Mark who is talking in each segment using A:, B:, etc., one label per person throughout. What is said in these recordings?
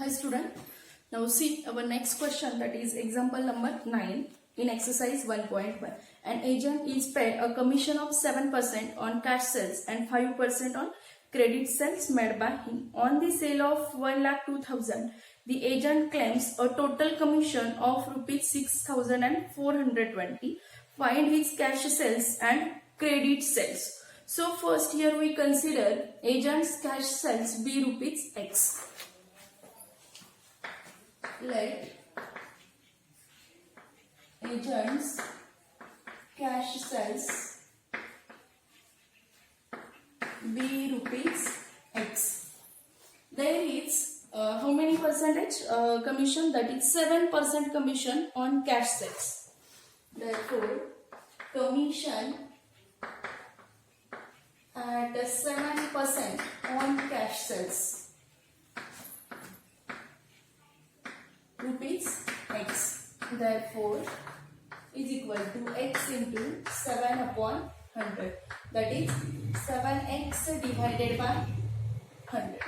A: Hi student, now see our next question, that is example number 9 in exercise 1.1. An agent is paid a commission of 7% on cash sales and 5% on credit sales made by him. On the sale of 1,02,000, the agent claims a total commission of rupees 6,420. Find his cash sales and credit sales. So first here we consider agent's cash sales be rupees X. Let agent's cash sales be rupees X. There is how many percentage commission? That is 7% commission on cash sales. Therefore, commission at 7% on cash sales rupees X. Therefore, is equal to X into 7 upon 100. That is 7X divided by 100.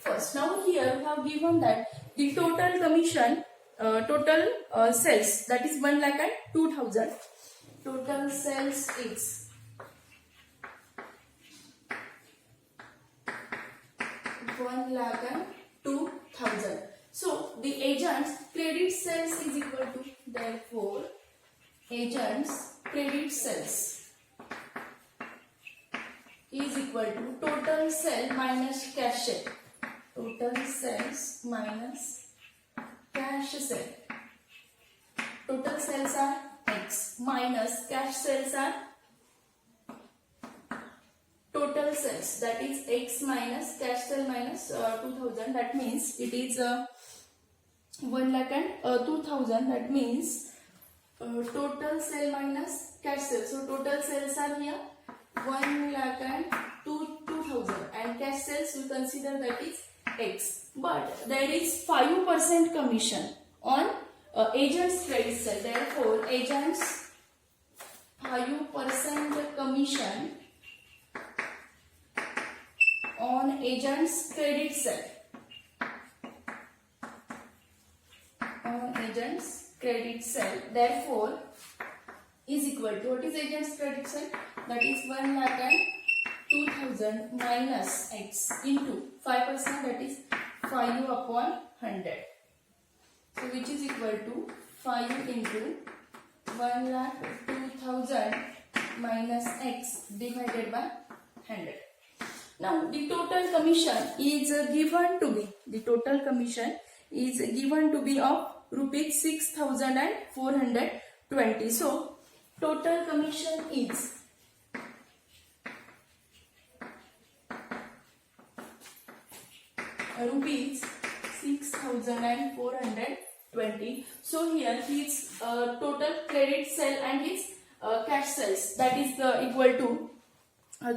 A: First, now here we have given that the total commission, total sales, that is 1,02,000. Total sales is 1,02,000. So the agent's credit sales is equal to, therefore agent's credit sales is equal to total sale minus cash sale. Total sales minus cash sale. Total sales are X minus cash sales are total sales, that is X minus cash sale minus 2,000. That means it is 1,02,000. That means total sale minus cash sale. So total sales are here 1,02,000 and cash sales we consider that is X. But there is 5% commission on agent's credit sale. Therefore, agent's 5% commission on agent's credit sale. On agent's credit sale. Therefore, is equal to, what is agent's credit sale? That is 1,02,000 minus X into 5%, that is 5 upon 100. So which is equal to 5 into 1,02,000 minus X divided by 100. Now the total commission is given to be, the total commission is given to be of rupees 6,420. So total commission is rupees 6,420. So here his total credit sale and his cash sales, that is equal to,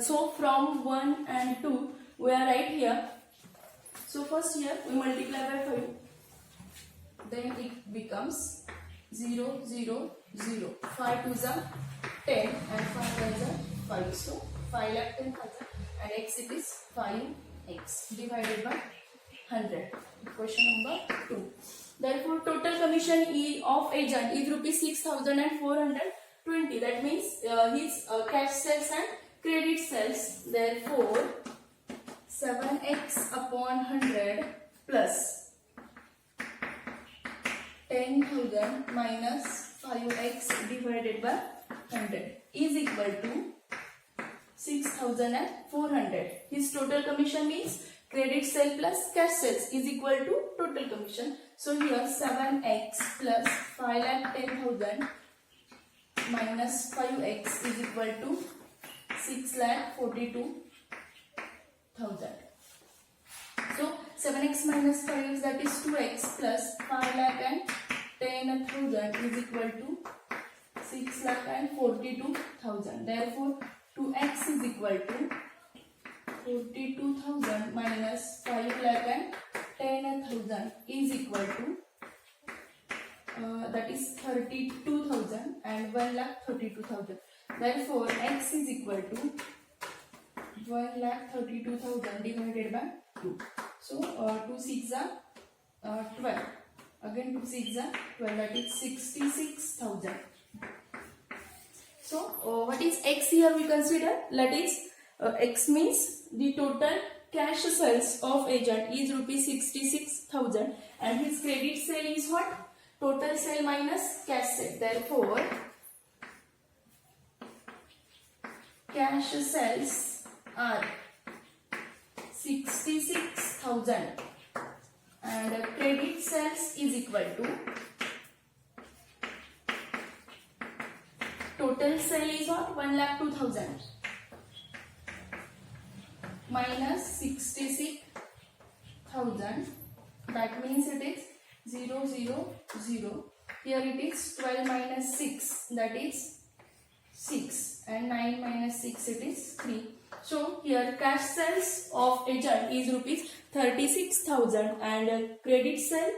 A: so from 1 and 2 we are right here. So first here we multiply by 5, then it becomes 0, 0, 0. 5 to the 10 and 5 to the 5. So 5,10,000 and X it is 5X divided by 100. Question number 2. Therefore, total commission of agent is rupees 6,420. That means his cash sales and credit sales. Therefore, 7X upon 100 plus 10,000 minus 5X divided by 100 is equal to 6,400. His total commission means credit sale plus cash sales is equal to total commission. So here 7X plus 5,10,000 minus 5X is equal to 6,42,000. So 7X minus 5X, that is 2X plus 5,10,000 is equal to 6,42,000. Therefore 2X is equal to 42,000 minus 5,10,000 is equal to that is 32,000 and 1,32,000. Therefore, X is equal to 1,32,000 divided by 2. So 2 6 are 12. Again 2 6 are 12, that is 66,000. So what is X here we consider? That is X means the total cash sales of agent is rupees 66,000 and his credit sale is what? Total sale minus cash sale. Therefore, cash sales are 66,000 and credit sales is equal to total sale is what? 1,02,000 minus 66,000. That means it is 0, 0, 0. Here it is 12 minus 6, that is 6, and 9 minus 6 it is 3. So here cash sales of agent is rupees 36,000 and credit sale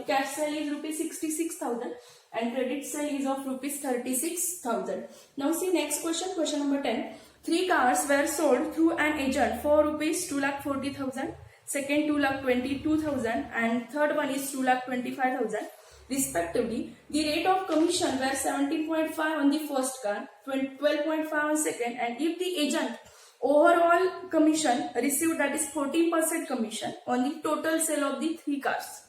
A: cash sale is rupees 66,000 and credit sale is of rupees 36,000. Now see next question, question number 10. 3 cars were sold through an agent for rupees 2,40,000, second 2,22,000 and third one is 2,25,000 respectively. The rate of commission were 17.5 on the first car, 12.5 on second, and if the agent overall commission received, that is 14% commission on the total sale of the 3 cars.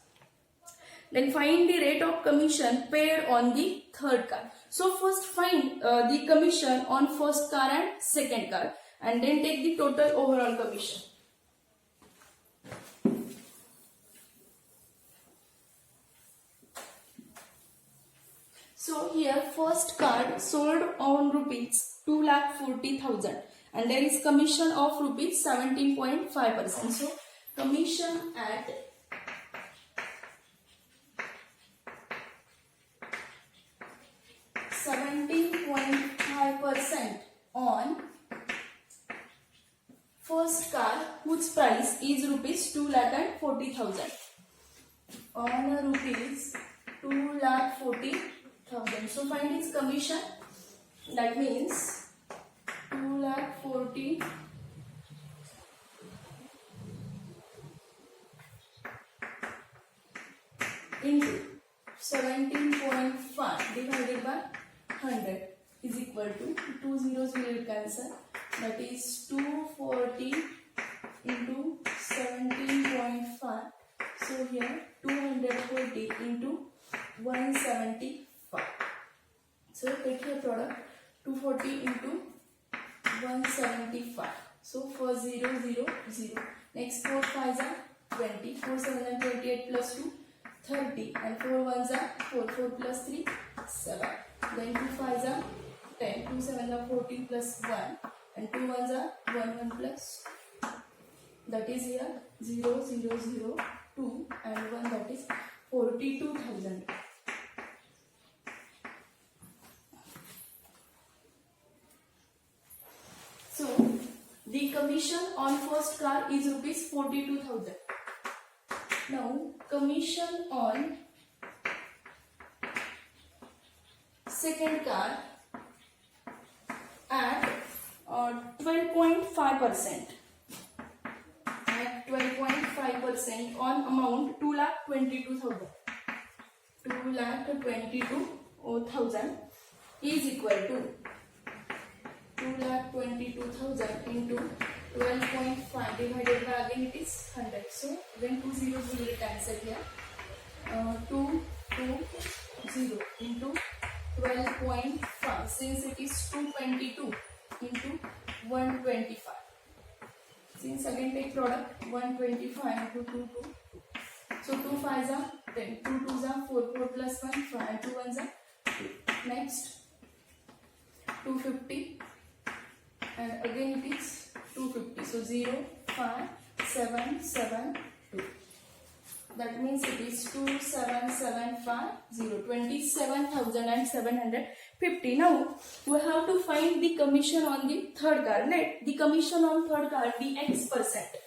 A: Then find the rate of commission paid on the third car. So first find the commission on first car and second car and then take the total overall commission. So here first car sold on rupees 2,40,000 and there is commission of rupees 17.5%. So commission at 17.5% on first car whose price is rupees 2,40,000 on rupees 2,40,000. So find its commission. That means 2,40,000 into 17.5 divided by 100 is equal to 2 zeros will cancel. That is 240 into 17.5. So here 240 into 175. So take your product 240 into 175. So 4 0 0 0. Next 4 5s are 20. 4 7 are 28 plus 2 30 and 4 1s are 4. 4 plus 3 7. Then 2 5s are 10. 2 7 are 14 plus 1 and 2 1s are 1 1 plus. That is here 0 0 0 2 and 1, that is 42,000. So the commission on first car is rupees 42,000. Now commission on second car at 12.5%. At 12.5% on amount 2,22,000. 2,22,000 is equal to 2,22,000 into 12.5 divided by, again it is 100. So again 2 zeros will cancel here. 2 2 0 into 12.5. Since it is 222 into 125. Since again take product 125 into 2 2. So 2 5s are 10. 2 2s are 4. 4 plus 1 5 and 2 1s are 2. Next 250 and again it is 250. So 0 5 7 7 2. That means it is 27,750, 27,750. Now we have to find the commission on the third car. Let the commission on third car be X%.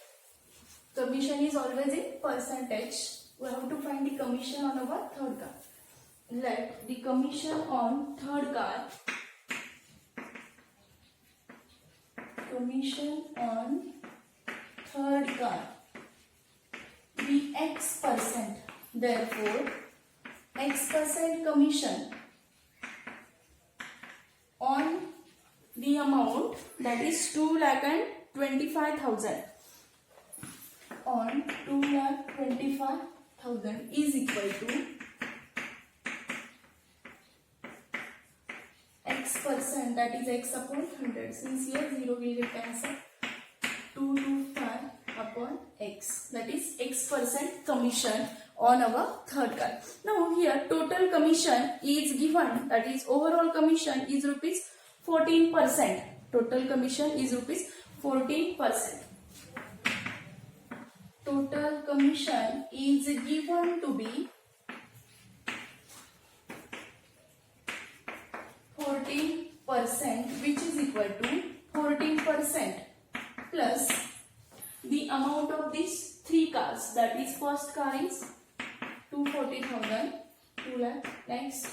A: Commission is always in percentage. We have to find the commission on our third car. Let the commission on third car be X%. Therefore, X% commission on the amount that is 2,25,000 on 2,25,000 is equal to X%, that is X upon 100. Since here 0 will get cancelled, 225 upon X, that is X% commission on our third car. Now here total commission is given, that is overall commission is rupees 14%. Total commission is rupees 14%. Total commission is given to be 14%, which is equal to 14% plus the amount of these three cars, that is first car is 240,000, 2 lakh, next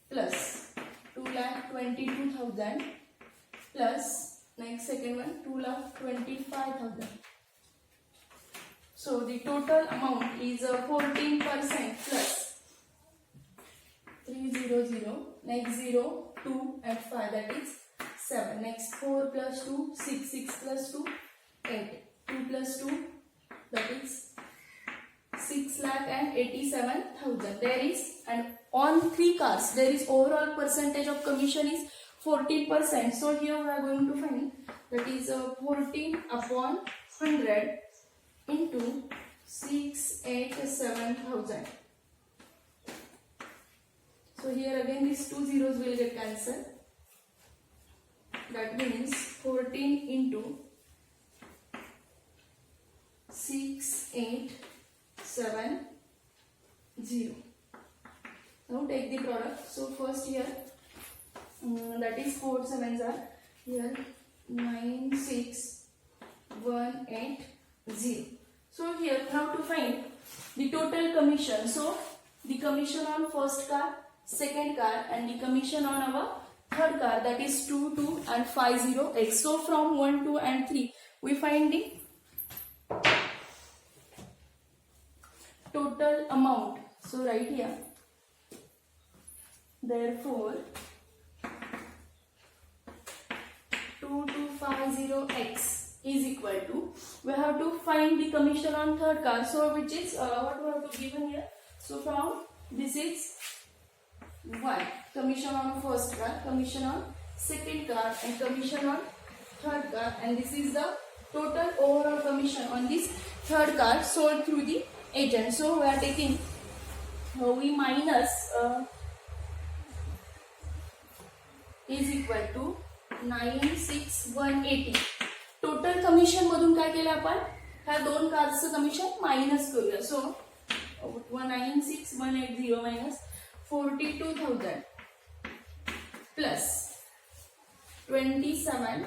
A: plus 2,22,000 plus next second one 2,25,000. So the total amount is 14% plus 300, next 0, 2 and 5, that is 7, next 4 plus 2, 6, 6 plus 2, 8, 2 plus 2, that is 6,87,000. There is, and on three cars there is overall percentage of commission is 14%. So here we are going to find, that is 14 upon 100 into 6,87,000. So here again these two zeros will get cancelled. That means 14 into 6,870. Now take the product. So first here, that is 4 sevens are here 96,180. So here now to find the total commission. So the commission on first car, second car, and the commission on our third car, that is 2, 2 and 50X. So from 1, 2 and 3 we find the total amount. So right here, therefore 2250X is equal to, we have to find the commission on third car, so which is what we have to given here. So from this is 1 commission on first car, commission on second car, and commission on third car, and this is the total overall commission on this third car sold through the agent. So we are taking, we minus is equal to 96,180. Total commission मधून काय केलं आपण, ह्या दोन कार्सचं commission minus करूया. सो 96,180 minus 42,000 plus 27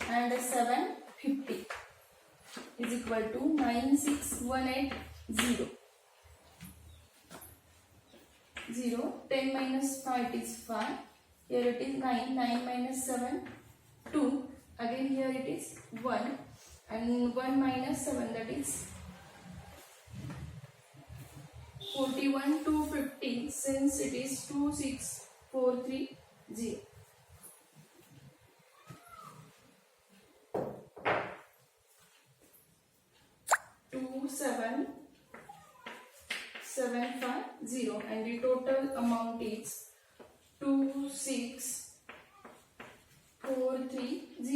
A: and 750 is equal to 96,180. 0, 10 minus 5 is 5. Here it is 9, 9 minus 7, 2. Again here it is 1, and 1 minus 7, that is 41,250, since it is 26,430. Two 7,750, and the total amount is 26,430 is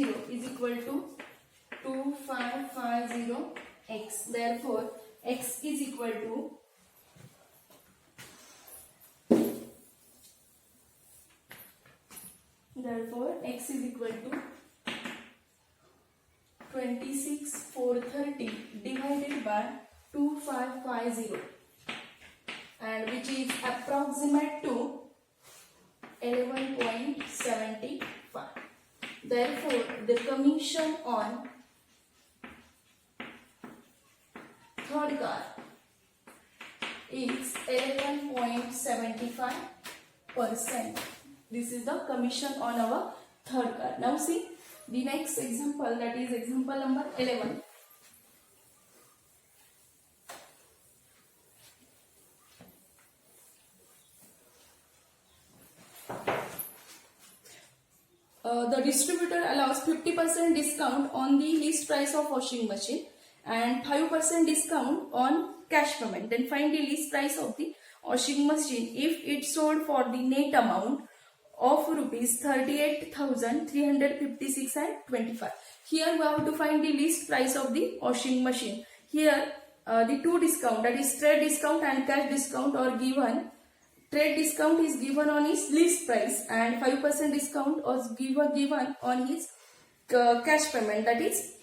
A: equal to 2550X. Therefore, X is equal to X is equal to 26,430 divided by 2550, and which is approximate to 11.75. Therefore, the commission on third car is 11.75%. This is the commission on our third car. Now see the next example, that is example number 11. the distributor allows 50% discount on the list price of washing machine and 5% discount on cash payment. Then find the list price of the washing machine if it's sold for the net amount of rupees 38,356 and 25. Here we have to find the list price of the washing machine. Here the two discount, that is trade discount and cash discount, are given. Trade discount is given on his list price and 5% discount was given on his cash payment, that is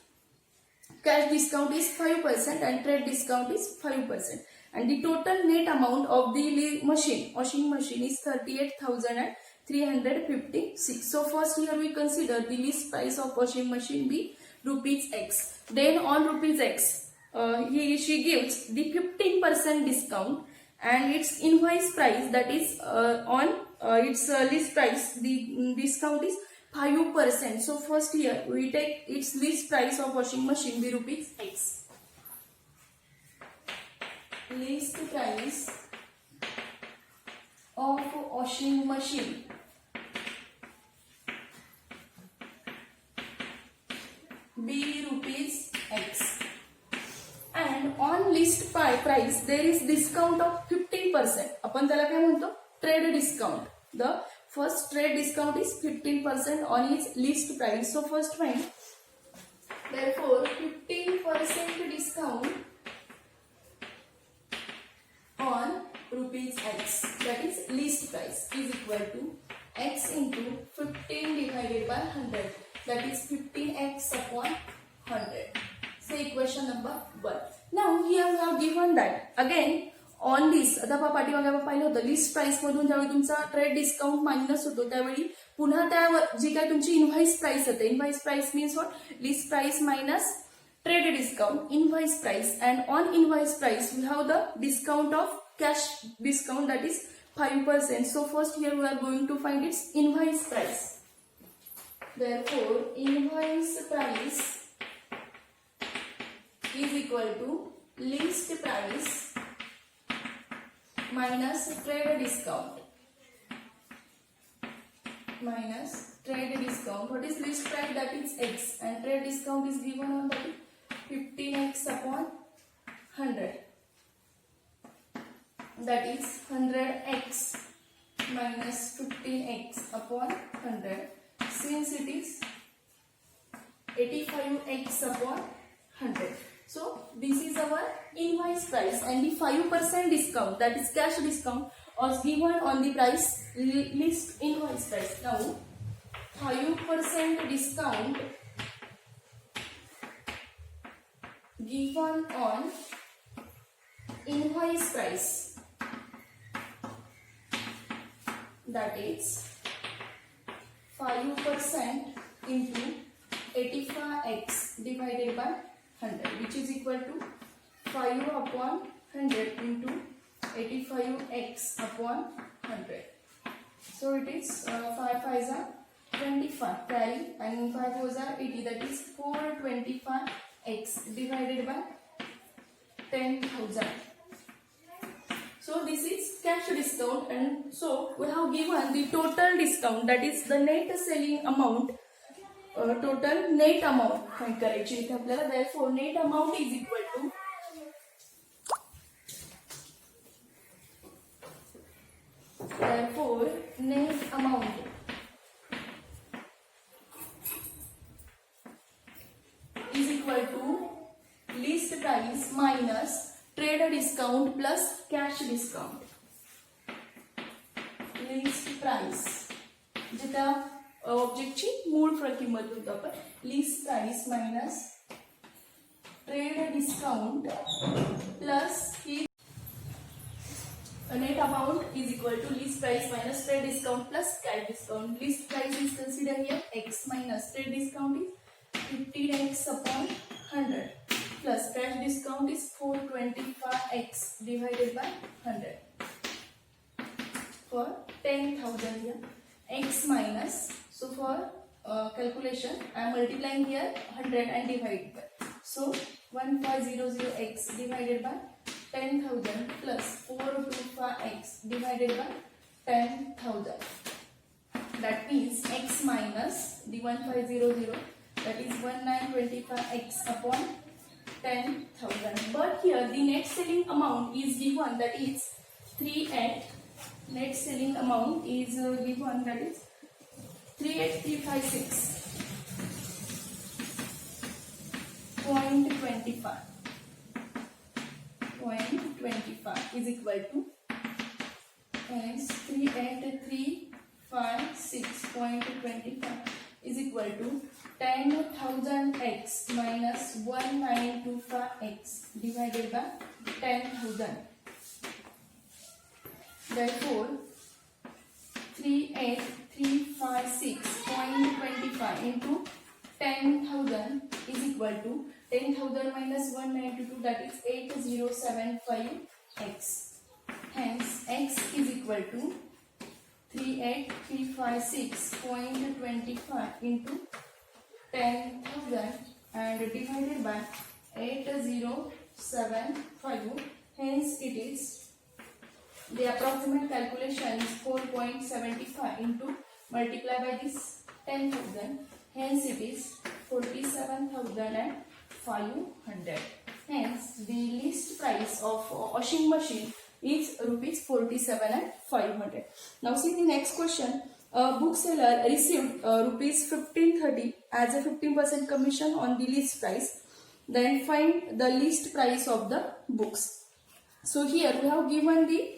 A: cash discount is 5% and trade discount is 5%. And the total net amount of the washing machine is 38,356. So first here we consider the list price of washing machine be rupees X. Then on rupees X, she gives the 15% discount and its invoice price, that is on its list price, the discount is 5%. So first here we take its list price of washing machine be rupees X. List price of washing machine be rupees X. And on list price there is discount of 15%. आपण त्याला काय म्हणतो, trade discount. The first trade discount is 15% on its list price. So first find, therefore 15% discount on rupees X, that is list price, is equal to X into 15 divided by 100, that is 15X upon 100. So equation number 1. Now here we have given that again on this, आता पाठीमागे आपण पाहिलं होतं list price मधून ज्यावेळी तुमचा trade discount minus होतो त्यावेळी पुन्हा त्या जी काय तुमची इनव्हॉइस प्राइस होते, invoice price means what, list price minus trade discount, invoice price, and on invoice price we have the discount of cash discount, that is 5%. So first here we are going to find its invoice price. Therefore invoice price is equal to list price minus trade discount. Minus trade discount. What is list price? That is X, and trade discount is given on that 15X upon 100. That is 100X minus 15X upon 100. Since it is 85X upon 100. So this is our invoice price, and the 5% discount, that is cash discount, was given on the price list invoice price. Now 5% discount given on invoice price, that is 5% into 85X divided by 100, which is equal to 5 upon 100 into 85X upon 100. So it is 5 5s are 25 carry and 5 4s are 80, that is 425X divided by 10,000. So this is cash discount, and so we have given the total discount, that is the net selling amount, total net amount find करायची इथे आपल्याला. Therefore net amount is equal to net amount is equal to list price minus trade discount plus cash discount. List price जे त्या ऑब्जेक्टची मूळ किंमत होतं आपण, list price minus trade discount plus he net amount is equal to list price minus trade discount plus cash discount. List price is considered here X minus trade discount is 15X upon 100 plus cash discount is 425X divided by 100 for 10,000 here. X minus, so for calculation I am multiplying here 100 and dividing by, so 1500X divided by 10,000 plus 425X divided by 10,000. that means x minus the 1500, that is 1925x upon 10,000. But here the net selling amount is given, that is 3 net selling amount is given, that is 38356.25 is equal to, hence 38356.25 is equal to 10,000x minus 1925x divided by 10,000. Therefore 38356.25 into 10,000 is equal to 10,000 minus 192, that is 8075x. Hence x is equal to 38356.25 into 10,000 and divided by 8075. Hence it is, the approximate calculation is 4.75 into multiply by this 10,000. Hence it is 47,500. Hence the list price of washing machine is rupees 47,500. Now see the next question. A bookseller received rupees 1530 as a 15% commission on the list price. Then find the list price of the books. So here we have given the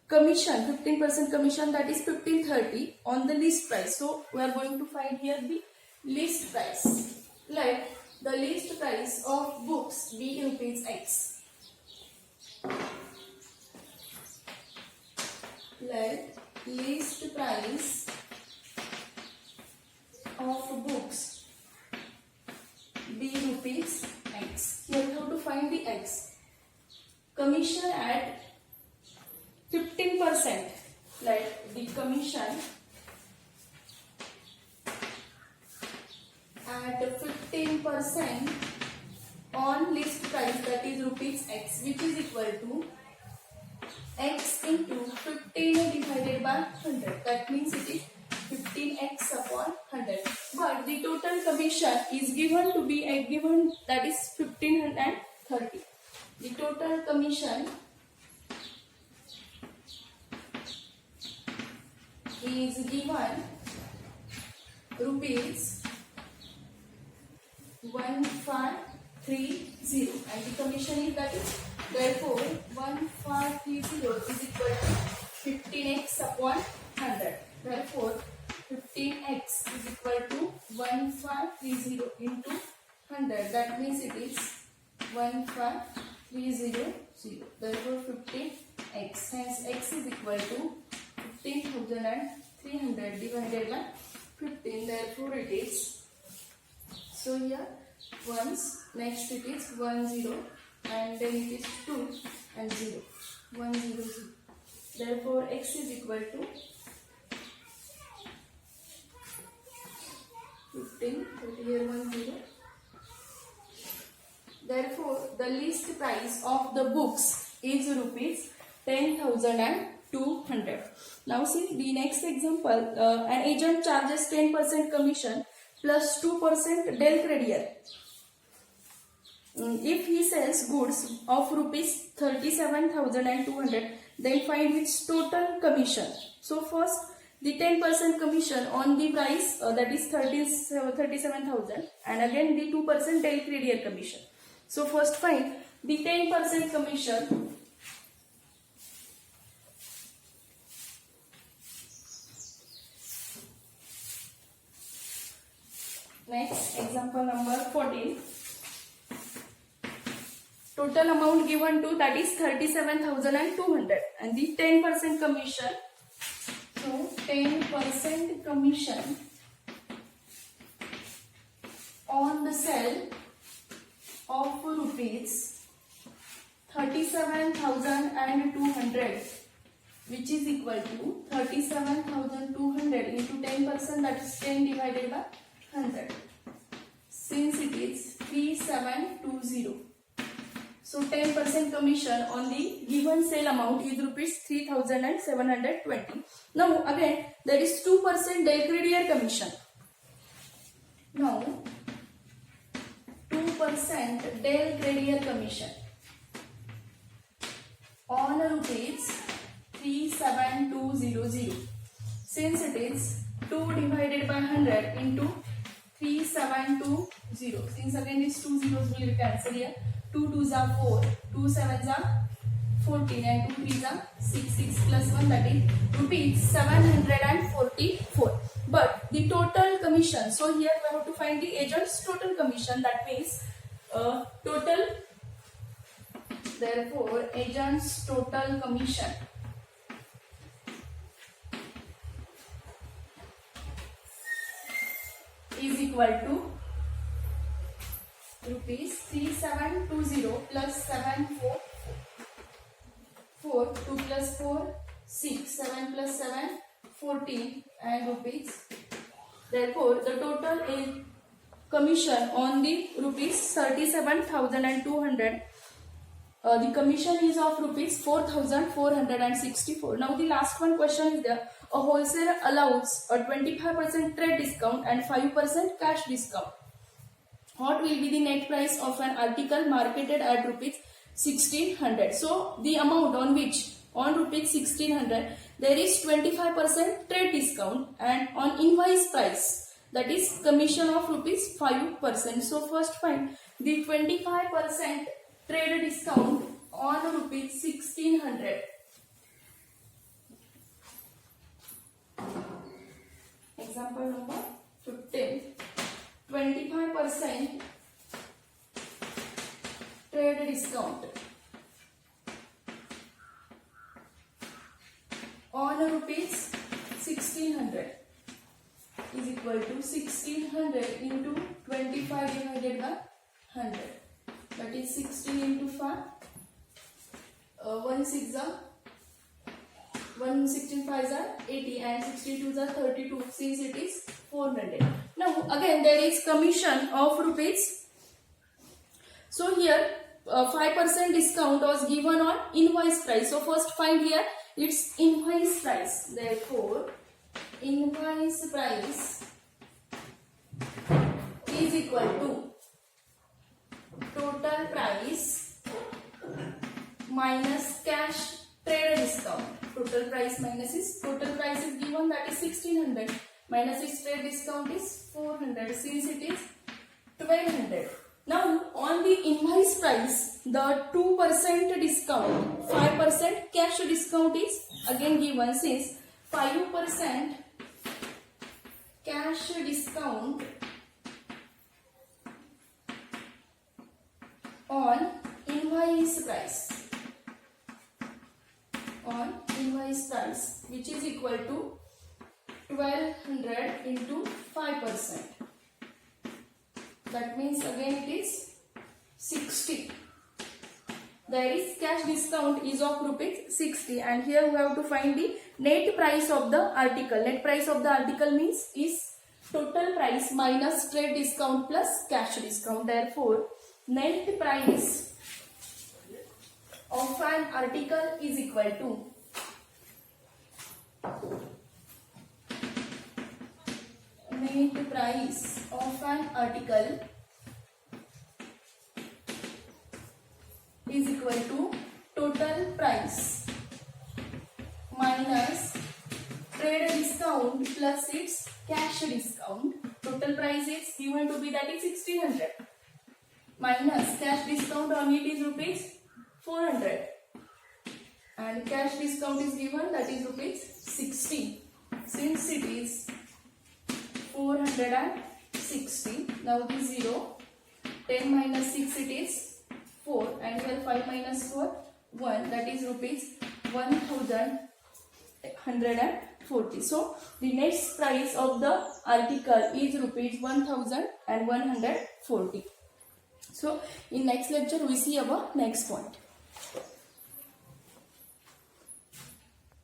A: commission, 15% commission, that is 1530 on the list price. So we are going to find here the list price. Let the list price of books be rupees x. Let list price of books be rupees x. Here we have to find the x. Commission at 15%. Let the commission at 15% on list price, that is rupees x, which is equal to x into 15 divided by 100. That means it is 15x upon 100. But the total commission is given to be given, that is 1530. The total commission is given rupees 1530 and the commission is, that is, therefore 1530 is equal to 15x upon 100. Therefore 15x is equal to 1530 into 100. That means it is 1530. Therefore 15x. Hence x is equal to 15,300 divided by 15. Therefore it is, so here once, next it is 10 and then it is 2 and 0, 100. Therefore x is equal to 15, here 10. Therefore the list price of the books is rupees 10,200. Now see the next example. An agent charges 10% commission plus 2% del credier if he sells goods of rupees 37,200, then find its total commission. So first the 10% commission on the price, that is 37,000, and again the 2% del credier commission. So first find the 10% commission. Next, example number 14. Total amount given to, that is 37,200 and the 10% commission. So 10% commission on the sale of rupees 37,200, which is equal to 37,200 into 10%, that is 10 divided by 100. Since it is 3720, So 10% commission on the given sale amount is rupees 3,720. Now again there is 2% Dale Credier commission. Now 2% Dale Credier commission on rupees 37200. Since it is 2 divided by 100 into 3720. Since again these 2 zeros will cancel here. 2 2s are 4, 2 7s are 14 and 2 3s are 6, 6 plus 1 that is rupees 744. But the total commission, so here we have to find the agent's total commission, that means total, therefore agent's total commission is equal to rupees 3720 plus 744, 2 plus 4 6, 7 plus 7 14 and rupees. Therefore the total is commission on the rupees 37,200. The commission is of rupees 4,464. Now the last one question is there. A wholesaler allows a 25% trade discount and 5% cash discount. What will be the net price of an article marketed at rupees 1600? So the amount on which on rupees 1600 there is 25% trade discount, and on invoice price that is commission of rupees 5%. So first find the 25% trade discount on rupees 1600. Example number 15. 25% trade discount on rupees 1600 is equal to 1600 into 25 divided by 100. That is 16 into 5. 1 6 are 1 16 5s are 80 and 62s are 32 since it is 400. Now again there is commission of rupees. So here 5% discount was given on invoice price. So first find here its invoice price. Therefore invoice price is equal to total price minus cash trade discount. Total price minus is total price is given, that is 1600, minus its trade discount is 400 since it is 1200. Now on the invoice price the 2% discount, 5% cash discount is again given. Since 5% cash discount on invoice price, which is equal to 1200 into 5%. That means again it is 60. There is cash discount is of rupees 60, and here we have to find the net price of the article. Net price of the article means is total price minus trade discount plus cash discount. Therefore net price of an article is equal to net price of an article is equal to total price minus trade discount plus its cash discount. Total price is given to be, that is 1600, minus cash discount on it is rupees 400 and cash discount is given, that is rupees 60. Since it is 460, now the 0, 10 minus 6 it is 4 and here 5 minus 4 1, that is rupees 1140. So the next price of the article is rupees 1140. So in next lecture we see our next point.